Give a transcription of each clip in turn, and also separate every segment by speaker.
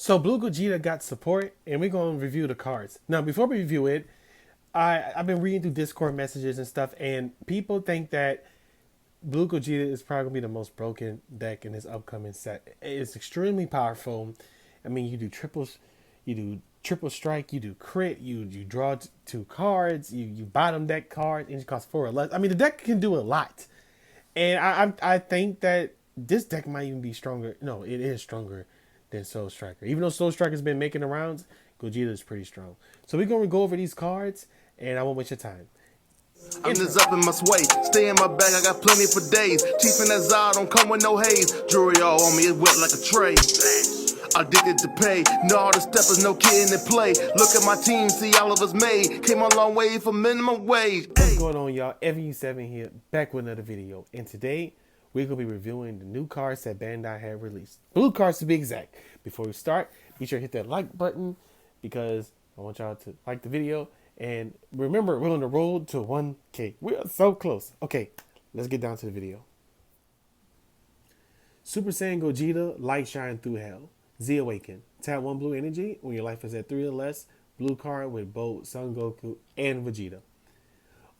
Speaker 1: So Blue Gogeta got support, and we're gonna review the cards. Now, before we review it, I've been reading through Discord messages and stuff, and people think that Blue Gogeta is probably gonna be the most broken deck in this upcoming set. It's extremely powerful. I mean, you do triple strike, you do crit, you draw two cards, you bottom deck cards, and it costs four or less. I mean, the deck can do a lot, and I think that this deck might even be stronger. No, it is stronger than Soul Striker. Even though Soul Striker's been making the rounds, Gogeta is pretty strong. So we're gonna go over these cards, and I won't waste your time.
Speaker 2: I'm just up in my sway. Stay in my bag, I got plenty for days. Chief and that don't come with no haze. Jewelry all on me, it wet like a tray. Addicted to pay. No, all the steppers, no kidding in play. Look at my team, see all of us made. Came a long way for minimum wage.
Speaker 1: What's going on, y'all? FU7 here, back with another video. And today, we're going to be reviewing the new cards that Bandai have released. Blue cards to be exact. Before we start, be sure to hit that like button because I want y'all to like the video. And remember, we're on the road to 1K. We are so close. Okay, let's get down to the video. Super Saiyan Gogeta, Light Shine Through Hell. Z Awaken. Tap 1 blue energy when your life is at 3 or less. Blue card with both Son Goku and Vegeta.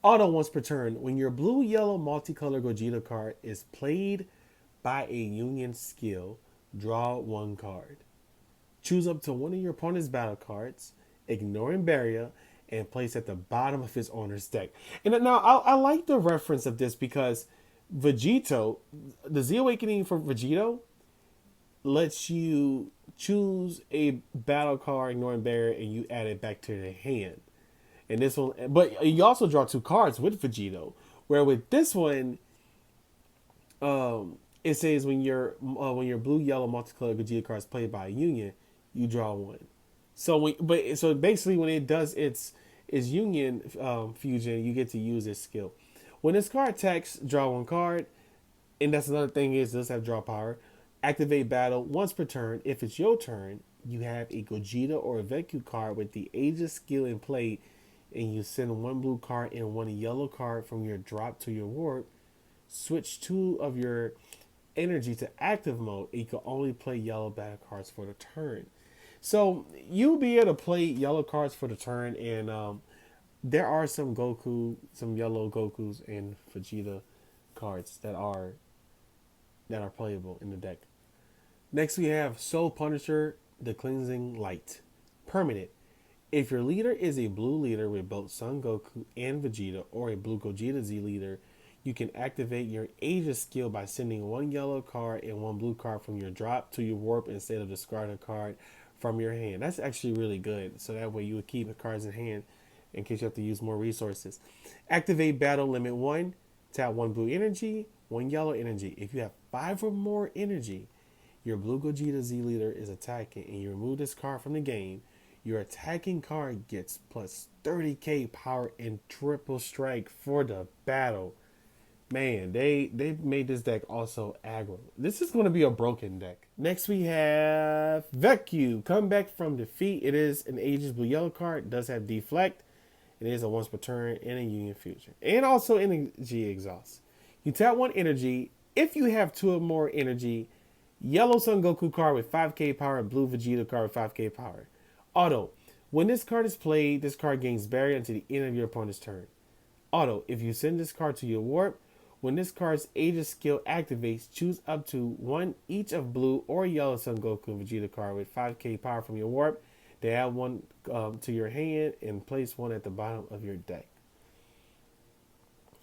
Speaker 1: Auto once per turn. When your blue-yellow multicolor Gogeta card is played by a union skill, draw 1 card. Choose up to one of your opponent's battle cards, ignoring barrier, and place at the bottom of his owner's deck. And now I like the reference of this because Vegito, the Z Awakening for Vegito, lets you choose a battle card, ignoring barrier, and you add it back to the hand. And this one, but you also draw 2 cards with Vegito. Where with this one, it says when your blue yellow multicolor Vegeta card is played by a union, you draw 1. So basically when it does its union fusion, you get to use this skill. When this card attacks, draw 1 card, and that's another thing is it does have draw power. Activate battle once per turn. If it's your turn, you have a Gogeta or a BEANKU card with the Aegis skill in play, and you send 1 blue card and 1 yellow card from your drop to your warp. Switch 2 of your energy to active mode, and you can only play yellow battle cards for the turn. So you'll be able to play yellow cards for the turn, and there are some yellow Gokus and Vegeta cards that are playable in the deck. Next we have Soul Punisher, the Cleansing Light. Permanent. If your leader is a blue leader with both Son Goku and Vegeta, or a blue Gogeta Z leader, you can activate your Aegis skill by sending 1 yellow card and 1 blue card from your drop to your warp instead of discarding a card from your hand. That's actually really good. So that way you would keep the cards in hand in case you have to use more resources. Activate battle limit 1. Tap 1 blue energy, 1 yellow energy. If you have 5 or more energy, your blue Gogeta Z leader is attacking and you remove this card from the game, your attacking card gets plus 30k power and triple strike for the battle. Man, they made this deck also aggro. This is going to be a broken deck. Next we have BEANKU. Come back from defeat. It is an Aegis blue yellow card. It does have deflect. It is a once per turn and a union fusion. And also energy exhaust. You tap 1 energy. If you have 2 or more energy, yellow Son Goku card with 5k power and blue Vegeta card with 5k power. Auto. When this card is played, this card gains barrier until the end of your opponent's turn. Auto. If you send this card to your warp, when this card's Aegis skill activates, choose up to 1 each of blue or yellow Son Goku and Vegeta card with 5k power from your warp. They add 1 to your hand and place 1 at the bottom of your deck.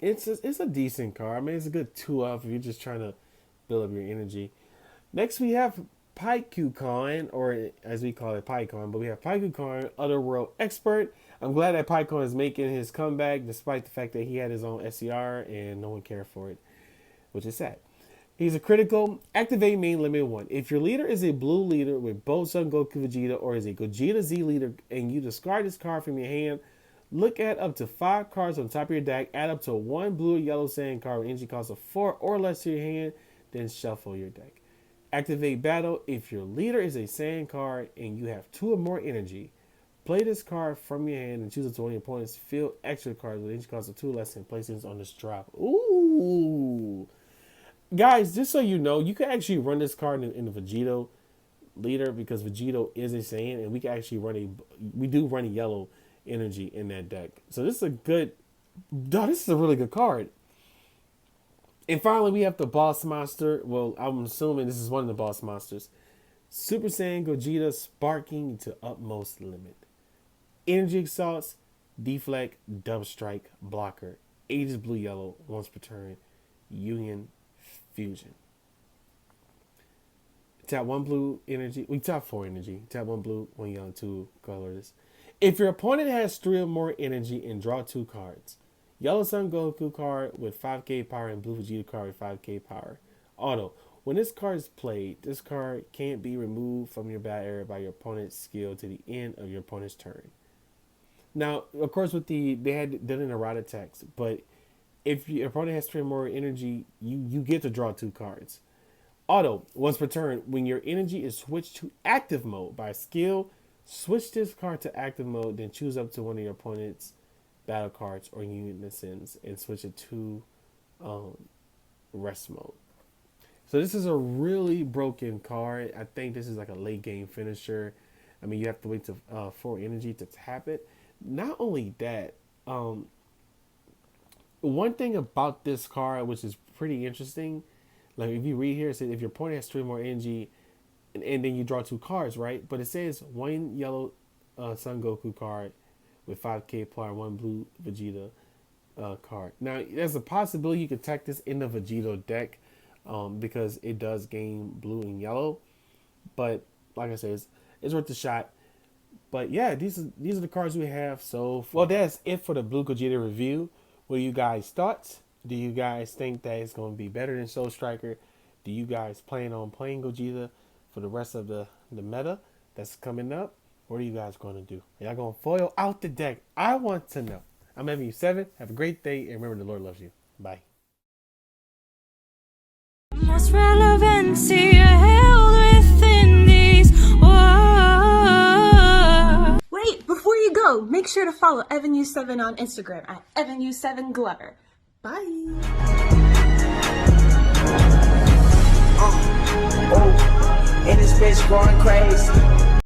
Speaker 1: It's a decent card. I mean, it's a good 2-up if you're just trying to build up your energy. Next, we have BEANKU Coin, or as we call it, PyCon. But we have BEANKU Coin, Otherworld Expert. I'm glad that PyCon is making his comeback, despite the fact that he had his own SCR and no one cared for it, which is sad. He's a critical. Activate main limit 1. If your leader is a blue leader with both Son Goku Vegeta or is a Gogeta Z leader and you discard this card from your hand, look at up to 5 cards on top of your deck, add up to 1 blue or yellow Saiyan card with energy cost of 4 or less to your hand, then shuffle your deck. Activate battle. If your leader is a Saiyan card and you have 2 or more energy, play this card from your hand and choose it to one of your opponent's field extra cards with energy cost of 2 or less and place it on this drop. Ooh. Guys, just so you know, you can actually run this card in the Vegito leader because Vegito is a Saiyan, and we can actually run a yellow energy in that deck. So this is a good, this is a really good card. And finally, we have the boss monster. Well, I'm assuming this is one of the boss monsters. Super Saiyan Gogeta, sparking to utmost limit. Energy exalts, deflect, dub strike, blocker. Ages blue yellow, once per turn. Union fusion. Tap 1 blue energy. We tap 4 energy. Tap 1 blue, 1 yellow, 2 colorless. If your opponent has 3 or more energy and draw 2 cards. Yellow Son Goku card with 5k power and blue Vegeta card with 5k power. Auto. When this card is played, this card can't be removed from your battle area by your opponent's skill to the end of your opponent's turn. Now, of course, with they had done an errata text, but if your opponent has 3 or more energy, you get to draw 2 cards. Auto, once per turn, when your energy is switched to active mode by skill, switch this card to active mode, then choose up to one of your opponent's battle cards or unisons and switch it to rest mode. So this is a really broken card. I think this is like a late game finisher. I mean, you have to wait to 4 energy to tap it. Not only that, one thing about this card, which is pretty interesting, like if you read here, it says if your opponent has 3 more energy, and then you draw 2 cards, right? But it says 1 yellow Son Goku card with 5k power, 1 blue Vegeta card. Now, there's a possibility you could tech this in the Vegito deck because it does gain blue and yellow. But like I said, it's worth a shot. But yeah, these are the cards we have so far. Well, that's it for the Blue Gogeta review. What are you guys' thoughts? Do you guys think that it's going to be better than Soul Striker? Do you guys plan on playing Gogeta for the rest of the meta that's coming up? What are you guys going to do? Are y'all going to foil out the deck? I want to know. I'm MU7. Have a great day, and remember, the Lord loves you. Bye.
Speaker 3: Most relevancy held within these walls.
Speaker 4: Wait, before you go, make sure to follow EvanU7 on Instagram at EvanU7Glover. Bye.
Speaker 5: And this bitch going crazy.